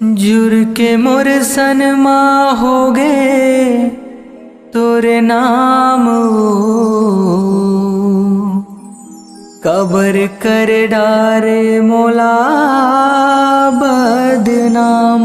जुर के मोर सनमा हो गए तोरे नाम कबर कर डारे मोला बदनाम।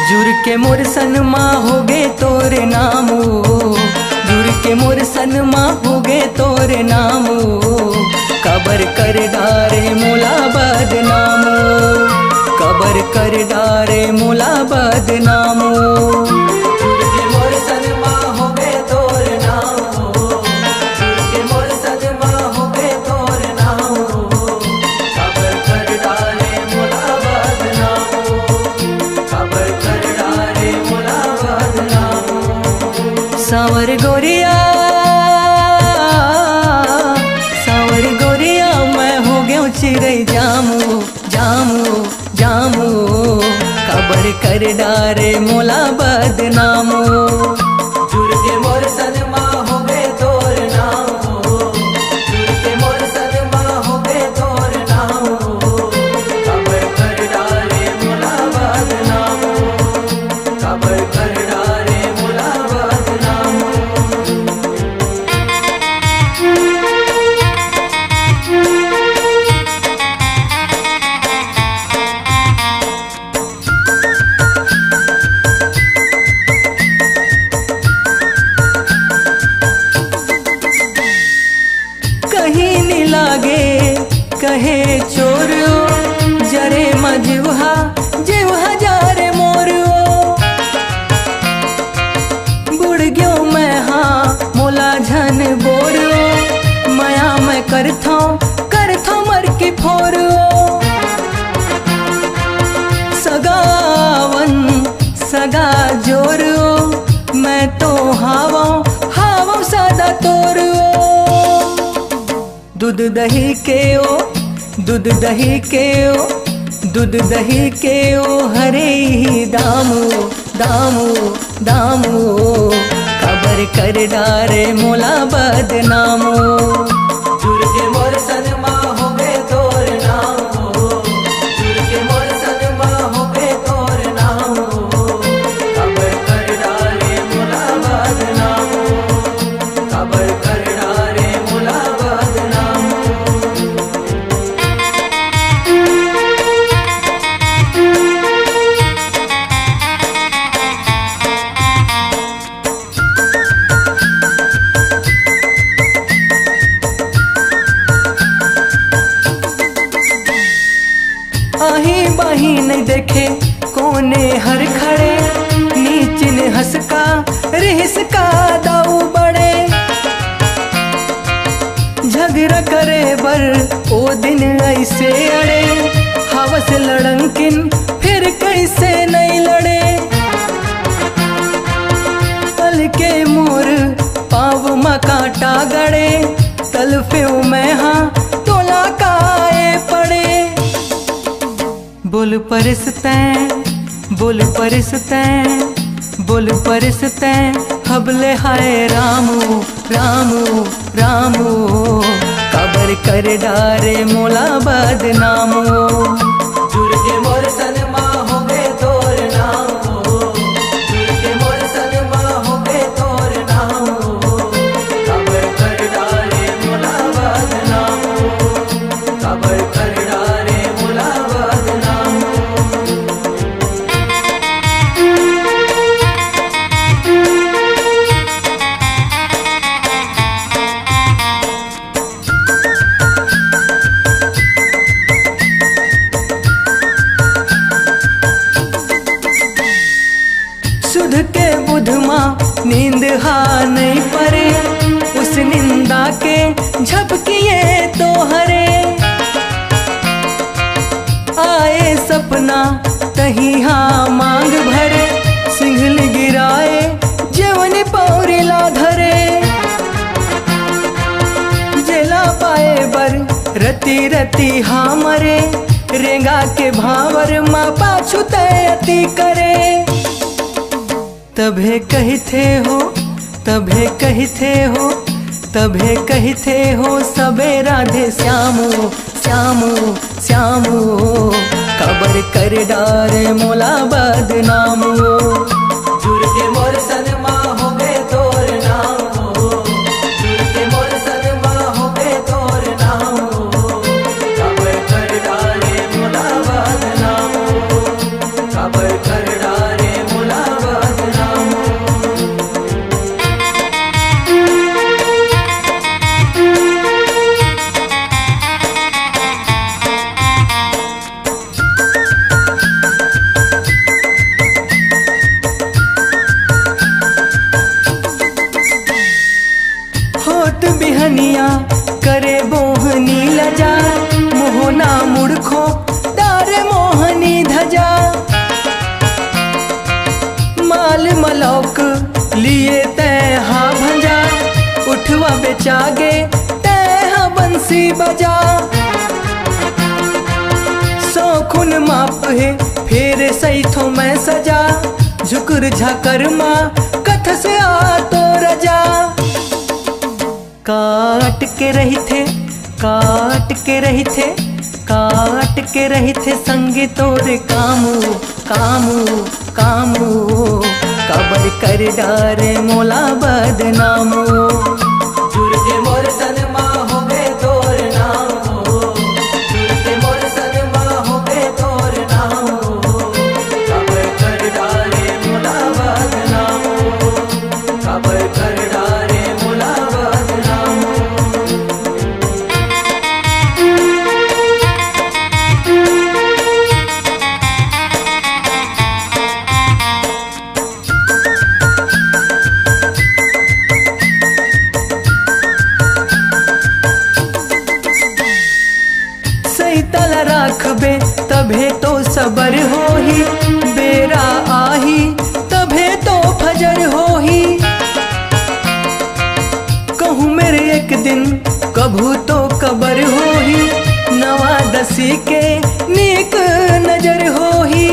जुर के मोर सनमा हो गे तोरे नामो, जुर के मोर सनमा हो गे तोरे नामो, कबर कर डारे मोला बदनामो, कबर कर डारे मोला बदनामो। जुर के मोर सनमा हो गे तोरे नामो, जुर के मोर सनमा हो गे तोरे नामो, कबर कर डारे मोला बदनामो, कबर कर डारे मोला बदनामो। सावर गोरिया, सावर गोरिया मैं हो गया चिरई जामू जामू जामू, कबर कर डारे मोला बदनामो। जुर के मोर सनमा हो गए तोर नामो, जुर के मोर सनमा हो गए तोर नामो, कबर कर डारे मोला बदनामो, कबर कर डारे मोला बदनामो। कहीं नहीं लागे कहे चोर जरे मजूहा जीवा जारे मोर बुढ़ गयो मैं हाँ मोला झन बोर, माया मैं करथो मर की फोर। सगावन सगा जोर मैं तो हावा हावा सादा तोर। दूध दही के ओ, दूध दही के ओ, दूध दही के ओ हरे ही दामो दामो दामो, कबर कर डारे मोला बदनामो। जुर के मोर सनमा हो गए तोर नामो, जुर के मोर सनमा हो गए तोर नामो, कबर कर डारे मोला बदनामो, कबर कर डारे मोला बदनामो। आही बाही नहीं देखे कोने हर खड़े, नीचन हंसका रिहसका दाऊ बड़े। झगड़ा करे बर ओ दिन ऐसे अड़े, हवस लड़ंकिन फिर कैसे नहीं लड़े। पल के मोर पाव मकाटा गड़े, तलफे मैं हाँ तोला काए पड़े। बोल परिसते बोल परिसते बोल परिसते हबले हाय रामू रामू रामू, कबर कर डारे मोला बदनामो। जुर के मोर सनमा हो गए तोर नामो, जुर के मोर सनमा हो गए तोर नामो, कबर कर डारे मोला बदनामो, कबर कर डारे मोला बदनामो। सुध के बुध माँ नींद हा नहीं परे, उस निंदा के झपकिए तो हरे। आए सपना तही हाँ मांग भरे, सिंघल गिराए जीवन पौरिला धरे जेला पाए बर रति रति हमरे रेंगा के भावर माँ पाछू तयती करे तभे कहते हो तभे कहते हो तभे कहते हो सबे राधे श्यामो श्यामो श्यामो खबर कर डारे मोला बदनामो जुर के मोर सनमा हो बे तोर नामो जुर के मोर सनमा हो बे तोर नामो खबर कर डारे मोला बदनामो खबर कर डारे मोला बदनामो होत बिहनिया करे मोहनी लजा मोहना मुड़खो डार मोहनी धजा माल मलौक लिए तैहा भंजा उठवा बेचागे तैहा बंसी बजा सौखुन माप है फेर सही थो मैं सजा झुकुर झाकर माँ कथ से आ तो रजा काट के रही थे काट के रही थे काट के रही थे संगे तोरे कामू कामू कामू कबर कर डारे मोला बदनामो जुर के मोर सनमा हो बे तोर नामो जुर के मोर सनमा हो बे तोर नामो कबर कर डारे मोला बदनामो कबर कर डारे मोला बदनामो सही तल राखबे तभे तो सबर होही बेरा आही तभे तो फजर होही कहूँ मेरे एक दिन कभू तो कबर होही नवा दसी के नीक नजर होही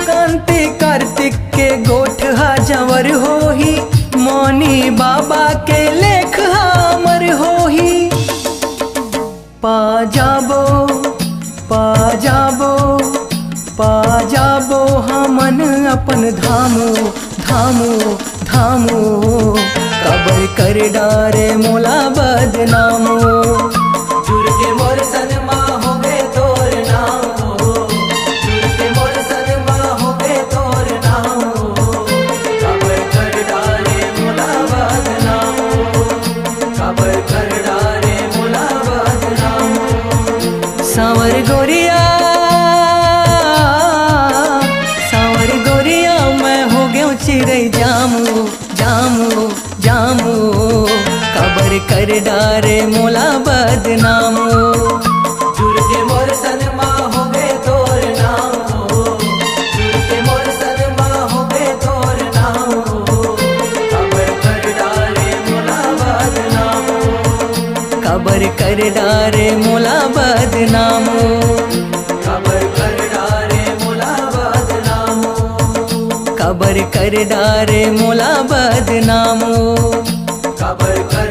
कांति कार्तिक के गोठ जवर होही मौनी बाबा के लेख हमर होही पा जाबो पा जाबो पा जाबो हमन अपन धामो धामो धामो कबर कर डारे मोला बदनामो जुर के मोर सनमा हो बे तोर नामो जुर के मोर सनमा हो बे तोर नामो कबर कर डारे मोला बदनामो कबर कर डारे मोला बदनामो सांवर गोरिया मैं हो गया चिड़ै जामू जामू जामू कबर कर डारे मोला बदनामो जुर के मोर सनमा हो बे तोर नामो जुर के मोर सनमा हो बे तोर नामो कबर कर डारे मोला बदनामो कबर कर डारे मोला बदनामो कबर कर डारे मोला बदनामो कबर कर डारे मोला बदनामो कबर कर